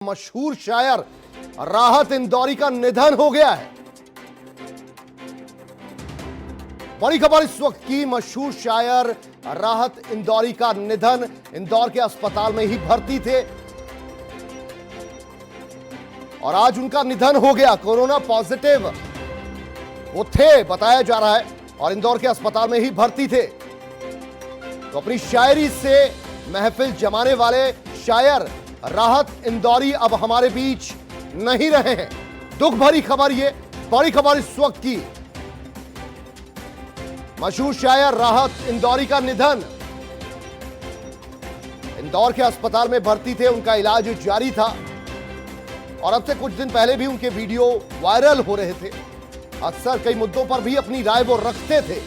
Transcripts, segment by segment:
मशहूर शायर राहत इंदौरी का निधन हो गया है। बड़ी खबर इस वक्त की, मशहूर शायर राहत इंदौरी का निधन। इंदौर के अस्पताल में ही भर्ती थे और आज उनका निधन हो गया। कोरोना पॉजिटिव वो थे बताया जा रहा है और इंदौर के अस्पताल में ही भर्ती थे। तो अपनी शायरी से महफिल जमाने वाले शायर राहत इंदौरी अब हमारे बीच नहीं रहे हैं। दुख भरी खबर, ये बड़ी खबर इस वक्त की, मशहूर शायर राहत इंदौरी का निधन। इंदौर के अस्पताल में भर्ती थे, उनका इलाज जारी था और अब से कुछ दिन पहले भी उनके वीडियो वायरल हो रहे थे। अक्सर कई मुद्दों पर भी अपनी राय वो रखते थे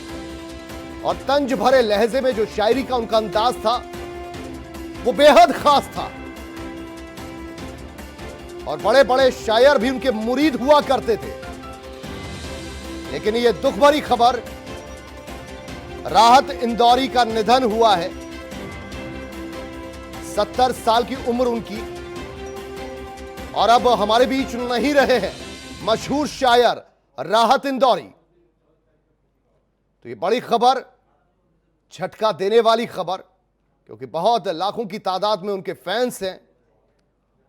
और तंज भरे लहजे में जो शायरी का उनका अंदाज था वो बेहद खास था और बड़े बड़े शायर भी उनके मुरीद हुआ करते थे। लेकिन ये दुख भरी खबर, राहत इंदौरी का निधन हुआ है। 70 साल की उम्र उनकी और अब हमारे बीच नहीं रहे हैं मशहूर शायर राहत इंदौरी। तो ये बड़ी खबर, झटका देने वाली खबर, क्योंकि बहुत लाखों की तादाद में उनके फैंस हैं।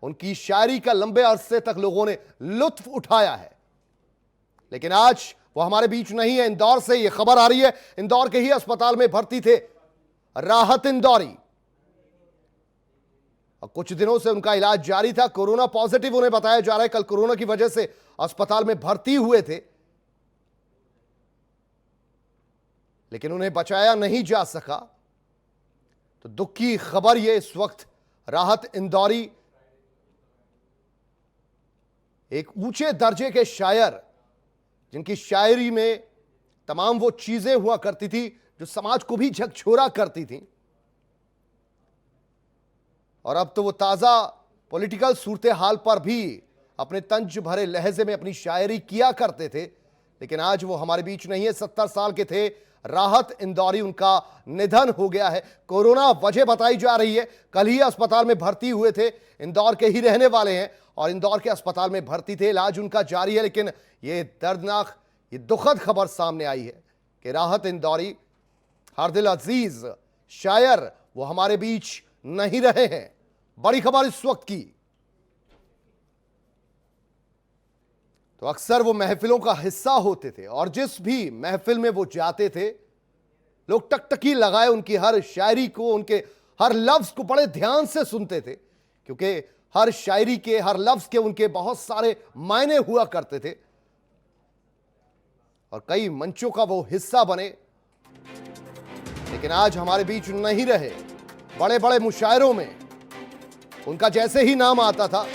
उनकी शायरी का लंबे अरसे तक लोगों ने लुत्फ उठाया है, लेकिन आज वो हमारे बीच नहीं है। इंदौर से ये खबर आ रही है, इंदौर के ही अस्पताल में भर्ती थे राहत इंदौरी और कुछ दिनों से उनका इलाज जारी था। कोरोना पॉजिटिव उन्हें बताया जा रहा है। कल कोरोना की वजह से अस्पताल में भर्ती हुए थे, लेकिन उन्हें बचाया नहीं जा सका। तो दुख की खबर ये इस वक्त, राहत इंदौरी एक ऊंचे दर्जे के शायर, जिनकी शायरी में तमाम वो चीजें हुआ करती थी जो समाज को भी झकझोरा करती थी। और अब तो वो ताजा पॉलिटिकल सूरत हाल पर भी अपने तंज भरे लहजे में अपनी शायरी किया करते थे, लेकिन आज वो हमारे बीच नहीं है। 70 साल के थे राहत इंदौरी, उनका निधन हो गया है। कोरोना वजह बताई जा रही है। कल ही अस्पताल में भर्ती हुए थे, इंदौर के ही रहने वाले हैं और इंदौर के अस्पताल में भर्ती थे, इलाज उनका जारी है। लेकिन ये दर्दनाक, ये दुखद खबर सामने आई है कि राहत इंदौरी, हर दिल अजीज शायर, वो हमारे बीच नहीं रहे हैं। बड़ी खबर इस वक्त की। तो अक्सर वो महफिलों का हिस्सा होते थे और जिस भी महफिल में वो जाते थे, लोग टकटकी लगाए उनकी हर शायरी को, उनके हर लफ्ज को बड़े ध्यान से सुनते थे, क्योंकि हर शायरी के, हर लफ्ज के उनके बहुत सारे मायने हुआ करते थे और कई मंचों का वो हिस्सा बने। लेकिन आज हमारे बीच नहीं रहे। बड़े बड़े मुशायरों में उनका जैसे ही नाम आता था,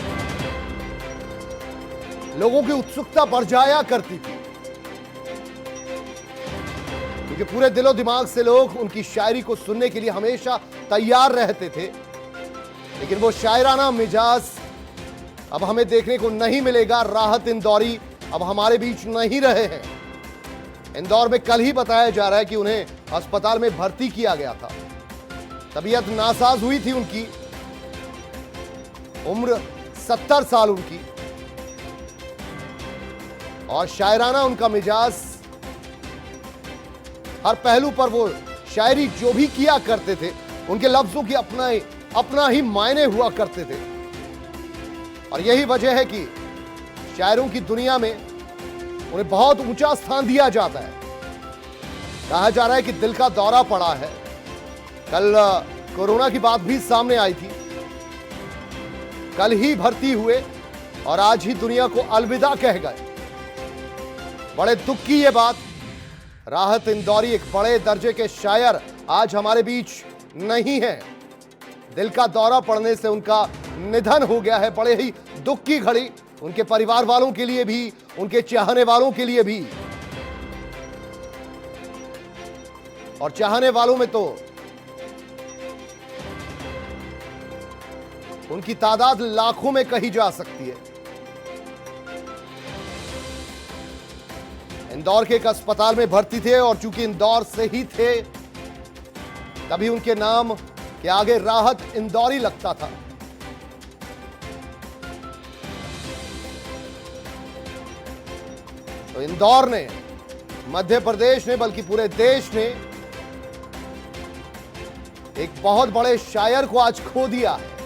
लोगों की उत्सुकता बढ़ जाया करती थी, क्योंकि पूरे दिलो दिमाग से लोग उनकी शायरी को सुनने के लिए हमेशा तैयार रहते थे। लेकिन वो शायराना मिजाज अब हमें देखने को नहीं मिलेगा। राहत इंदौरी अब हमारे बीच नहीं रहे हैं। इंदौर में कल ही बताया जा रहा है कि उन्हें अस्पताल में भर्ती किया गया था। तबीयत नासाज हुई थी उनकी, उम्र 70 साल उनकी और शायराना उनका मिजाज, हर पहलू पर वो शायरी जो भी किया करते थे, उनके लफ्जों की अपना ही मायने हुआ करते थे। और यही वजह है कि शायरों की दुनिया में उन्हें बहुत ऊंचा स्थान दिया जाता है। कहा जा रहा है कि दिल का दौरा पड़ा है। कल कोरोना की बात भी सामने आई थी। कल ही भर्ती हुए और आज ही दुनिया को अलविदा कह गए। बड़े दुख की ये बात, राहत इंदौरी एक बड़े दर्जे के शायर आज हमारे बीच नहीं है। दिल का दौरा पड़ने से उनका निधन हो गया है। बड़े ही दुख की घड़ी उनके परिवार वालों के लिए भी, उनके चाहने वालों के लिए भी। और चाहने वालों में तो उनकी तादाद लाखों में कही जा सकती है। इंदौर के एक अस्पताल में भर्ती थे और चूंकि इंदौर से ही थे, तभी उनके नाम के आगे राहत इंदौरी लगता था। तो इंदौर ने, मध्य प्रदेश ने, बल्कि पूरे देश ने एक बहुत बड़े शायर को आज खो दिया है।